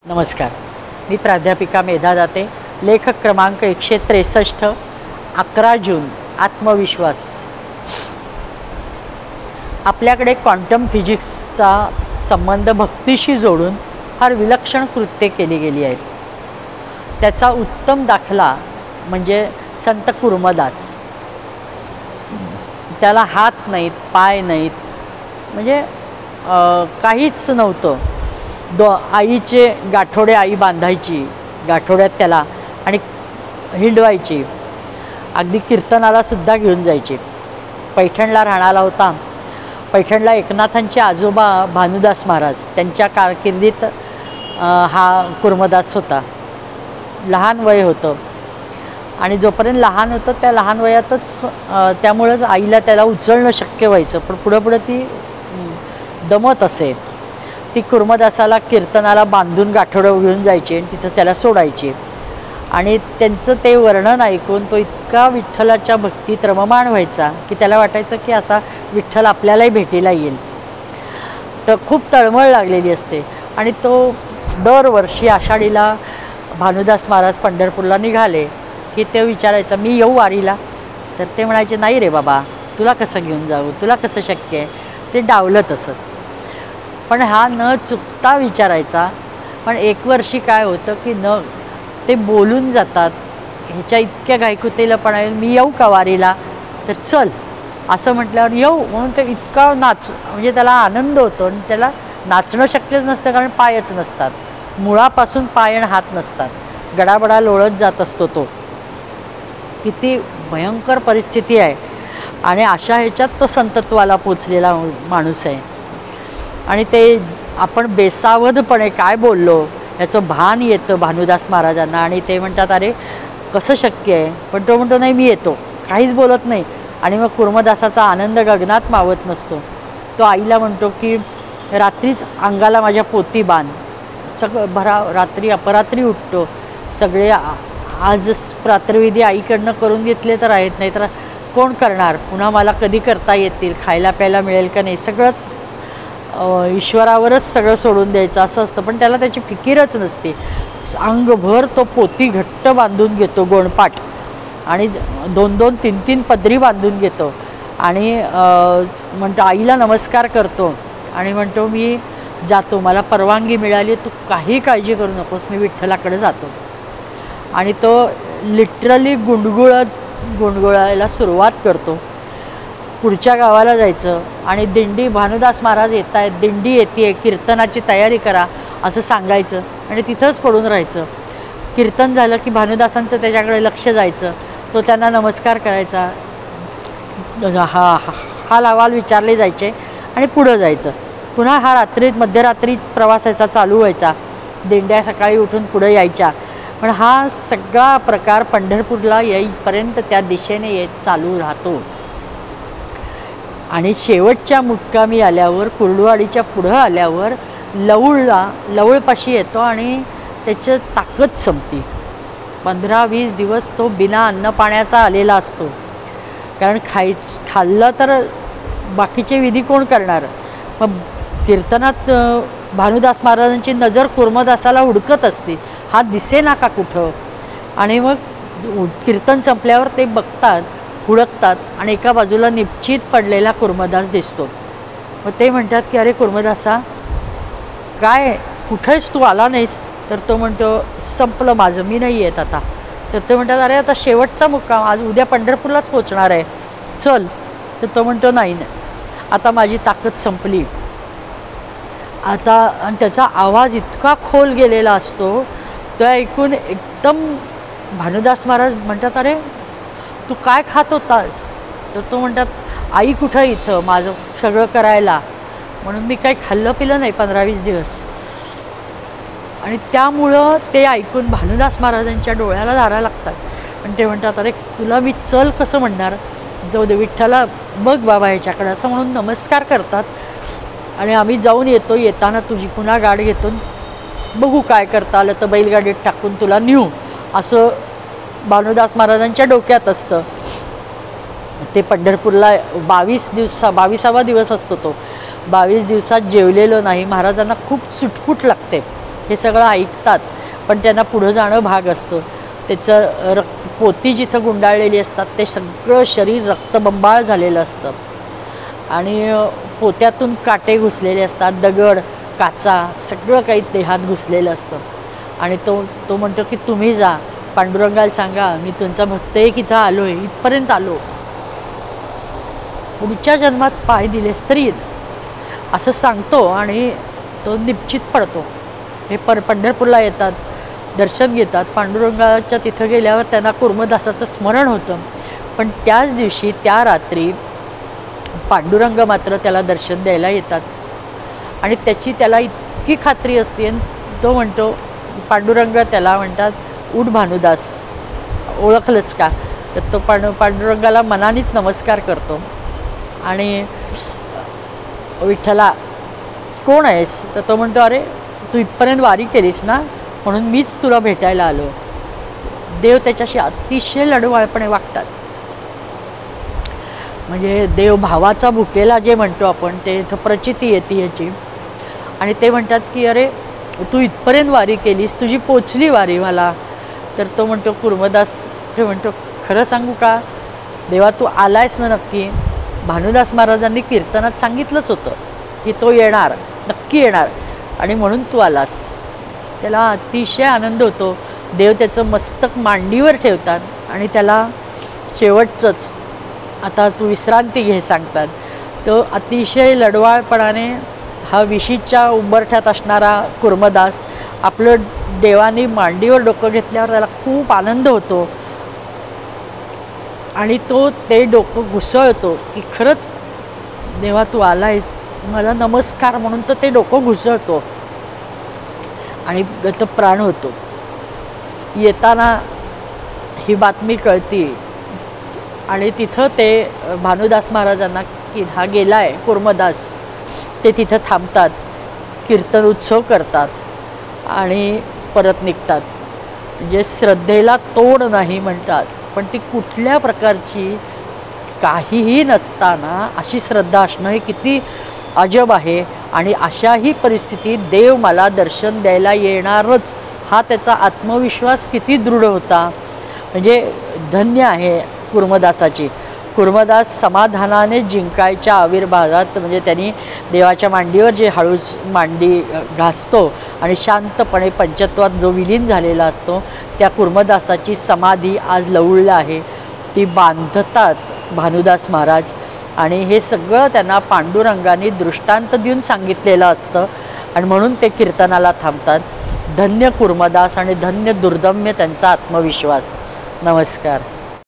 नमस्कार, मी प्राध्यापिका मेधा दाते. लेखक क्रमांक 163, 11 जून. आत्मविश्वास. आपल्याकडे क्वांटम फिजिक्सचा संबंध भक्तीशी जोडून फार विलक्षण कृत्ये केली गेली आहेत. त्याचा उत्तम दाखला म्हणजे संत कुर्मदास. त्याला हात नाहीत, पाय नाहीत, म्हणजे काहीच नव्हतं. आईचे गाठोडे आई बांधायची, गाठोड्यात त्याला आणि हिंडवायची. अगदी कीर्तनाला सुद्धा घेऊन जायची. पैठणला राहणारा होता. पैठणला एकनाथांचे आजोबा भानुदास महाराज, त्यांच्या कारकिर्दीत हा कुर्मदास होता. लहान वय होतं आणि जोपर्यंत लहान होतं त्या लहान वयातच त्यामुळंच आईला त्याला उचलणं शक्य व्हायचं. पण पुढं पुढं ती दमत असे. ती कुर्मदासाला कीर्तनाला बांधून गाठोडं घेऊन जायची आणि तिथं त्याला सोडायची. आणि त्यांचं ते वर्णन ऐकून तो इतका विठ्ठलाच्या भक्तीत रममाण व्हायचा की त्याला वाटायचं की असा विठ्ठल आपल्यालाही भेटीला येईल. तर खूप तळमळ लागलेली असते. आणि तो दरवर्षी आषाढीला भानुदास महाराज पंढरपूरला निघाले की ते विचारायचं, मी येऊ वारीला? तर ते म्हणायचे, नाही रे बाबा, तुला कसं घेऊन जाऊ, तुला कसं शक्य आहे. ते डावलत असत. पण हा न चुकता विचारायचा. पण एक वर्षी काय होतं की ते बोलून जातात. ह्याच्या इतक्या गायकुतेला पण आहे, मी येऊ का वारीला? तर चल असं म्हटल्यावर येऊ म्हणून ते इतका म्हणजे त्याला आनंद होतो. आणि त्याला नाचणं शक्यच नसतं, कारण पायच नसतात. मुळापासून पाय आणि हात नसतात. गडाबडा लोळत जात असतो तो. किती भयंकर परिस्थिती आहे. आणि अशा ह्याच्यात तो संतत्वाला पोचलेला माणूस आहे. आणि ते आपण बेसावधपणे काय बोललो याचं भान येतं भानुदास महाराजांना. आणि ते म्हणतात, अरे कसं शक्य आहे? पण तो म्हणतो, नाही मी येतो, काहीच बोलत नाही. आणि मग कुर्मदासाचा आनंद गगनात मावत नसतो. तो आईला म्हणतो की रात्रीच अंगाला माझ्या पोती बांध. सगळं रात्री अपरात्री उठतो. सगळे आज प्रातर्विधी आईकडनं करून घेतले तर आहेत, नाही तर कोण करणार? पुन्हा मला कधी करता येतील? खायला प्यायला मिळेल का नाही? सगळंच ईश्वरावरच सगळं सोडून द्यायचं असं असतं. पण त्याला त्याची फिकीरच नसते. अंगभर तो पोती घट्ट बांधून घेतो, गोणपाट, आणि 2-2, 3-3 पदरी बांधून घेतो. आणि म्हणतो, आईला नमस्कार करतो आणि म्हणतो, मी जातो, मला परवानगी मिळाली, तू काही काळजी करू नकोस, मी विठ्ठलाकडे जातो. आणि तो लिटरली गुणगुळायला सुरुवात करतो. पुढच्या गावाला जायचं आणि दिंडी, भानुदास महाराज येत आहेत, दिंडी येते, कीर्तनाची तयारी करा असं सांगायचं आणि तिथंच पडून राहायचं. कीर्तन झालं की भानुदासांचं त्याच्याकडे लक्ष जायचं. तो त्यांना नमस्कार करायचा, हाल अहवाल विचारले जायचे आणि पुढं जायचं. पुन्हा हा मध्यरात्री प्रवासाचा चालू व्हायचा. दिंड्या सकाळी उठून पुढं यायच्या. पण हा सगळा प्रकार पंढरपूरला येईपर्यंत त्या दिशेने चालू राहतो. आणि शेवटच्या मुक्कामी आल्यावर, कुर्डुवाडीच्या पुढं आल्यावर लवळपाशी येतो आणि त्याची ताकद संपती. 15-20 दिवस तो बिना अन्न पाण्याचा आलेला असतो. कारण खाल्लं तर बाकीचे विधी कोण करणार? मग कीर्तनात भानुदास महाराजांची नजर कुर्मदासाला हुडकत असते, हा दिसेना का कुठं? आणि मग कीर्तन संपल्यावर ते बघतात, हुडकतात आणि एका बाजूला निश्चित पडलेला कुर्मदास दिसतो. मग ते म्हणतात की अरे कुर्मदासा, काय कुठेच तू आला नाहीस? तर तो म्हणतो, संपलं माझं, मी नाही येत आता. तर ते म्हणतात, अरे आता शेवटचा मुक्काम, आज उद्या पंढरपूरलाच पोचणार आहे, चल. तर तो म्हणतो, नाही, आता माझी ताकद संपली आता. आणि त्याचा आवाज इतका खोल गेलेला असतो, तो ऐकून एकदम भानुदास महाराज म्हणतात, अरे तू काय खात होतास? तर तो म्हणतात, आई कुठं इथं माझं सगळं करायला, म्हणून मी काही खाल्लं पिलं नाही 15-20 दिवस. आणि त्यामुळं ते ऐकून भानुदास महाराजांच्या डोळ्याला धारा लागतात. पण ते म्हणतात, अरे तुला मी चल कसं म्हणणार? जाऊ दे, विठ्ठला बघ बाबा ह्याच्याकडे, असं म्हणून नमस्कार करतात. आणि आम्ही जाऊन येतो. येताना तुझी पुन्हा गाडी घेतो, बघू काय करता आलं तर बैलगाडीत टाकून तुला नेऊ, असं भानुदास महाराजांच्या डोक्यात असतं. ते पंढरपूरला 22वा दिवस असतो तो. 22 दिवसात जेवलेलो नाही. महाराजांना खूप सुटपुट लागते. हे सगळं ऐकतात, पण त्यांना पुढं जाणं भाग असतं. त्याचं पोती जिथं गुंडाळलेली असतात ते सगळं शरीर रक्तबंबाळ झालेलं असतं आणि पोत्यातून काटे घुसलेले असतात, दगड काचा सगळं काही देहात घुसलेलं असतं. आणि तो म्हणतो की तुम्ही जा, पांडुरंगाला सांगा मी तुमचा भक्त एक इथं आलो आहे, इथपर्यंत आलो, पुढच्या जन्मात पाय दिलेस तरी असं सांगतो आणि तो निश्चित पडतो. हे पंढरपूरला येतात, दर्शन घेतात. पांडुरंगाच्या तिथं गेल्यावर त्यांना कुर्मदासाचं स्मरण होतं. पण त्याच दिवशी त्या रात्री पांडुरंग मात्र त्याला दर्शन द्यायला येतात आणि त्याची त्याला इतकी खात्री असते. तो म्हणतो, पांडुरंग त्याला म्हणतात, उठ भानुदास, ओळखलंस का? तर तो पांडुरंगाला मनानेच नमस्कार करतो आणि विठ्ठला कोण आहेस? तर तो म्हणतो, अरे तू इथपर्यंत वारी केलीस ना, म्हणून मीच तुला भेटायला आलो. देव त्याच्याशी अतिशय लढवाळपणे वागतात. म्हणजे देव भावाचा भुकेला जे म्हणतो आपण, ते इथं प्रचिती येते याची. आणि ते म्हणतात की अरे तू इथपर्यंत वारी केलीस, तुझी पोचली वारी मला. तर तो म्हणतो, कुर्मदास हे म्हणतो, खरं सांगू का देवा, तू आलायस ना नक्की? भानुदास महाराजांनी कीर्तनात सांगितलंच होतं की तो येणार, नक्की येणार, आणि म्हणून तू आलास. त्याला अतिशय आनंद होतो. देव त्याचं मस्तक मांडीवर ठेवतात आणि त्याला शेवटचंच आता तू विश्रांती घे सांगतात. तो अतिशय लढवाळपणाने हा विशीच्या उंबरठ्यात असणारा कुर्मदास आपलं देवानी मांडीवर डोकं घेतल्यावर त्याला खूप आनंद होतो आणि तो ते डोकं घुसळतो की खरंच देवा तू आलायस, मला नमस्कार, म्हणून तर ते डोकं घुसळतो आणि तो प्राण होतो. येताना ही बातमी कळती आणि तिथं ते भानुदास महाराजांना की हा गेलाय कुर्मदास, ते तिथं थांबतात, कीर्तन उत्सव करतात आणि परत निघतात. म्हणजे श्रद्धेला तोड नाही म्हणतात, पण ती कुठल्या प्रकारची काहीही नसताना अशी श्रद्धा असणं हे किती अजब आहे. आणि अशाही परिस्थितीत देव मला दर्शन द्यायला येणारच हा त्याचा आत्मविश्वास किती दृढ होता. म्हणजे धन्य आहे कुर्मदासाची. कुर्मदास समाधानाने जिंकायच्या आविर्भावात, म्हणजे त्यांनी देवाच्या मांडीवर जे हळूच मांडी घासतो आणि शांतपणे पंचत्वात जो विलीन झालेला असतो, त्या कुर्मदासाची समाधी आज लवळला आहे. ती बांधतात भानुदास महाराज आणि हे सगळं त्यांना पांडुरंगाने दृष्टांत देऊन सांगितलेलं असतं आणि म्हणून ते कीर्तनाला थांबतात. धन्य कुर्मदास आणि धन्य दुर्दम्य त्यांचा आत्मविश्वास. नमस्कार.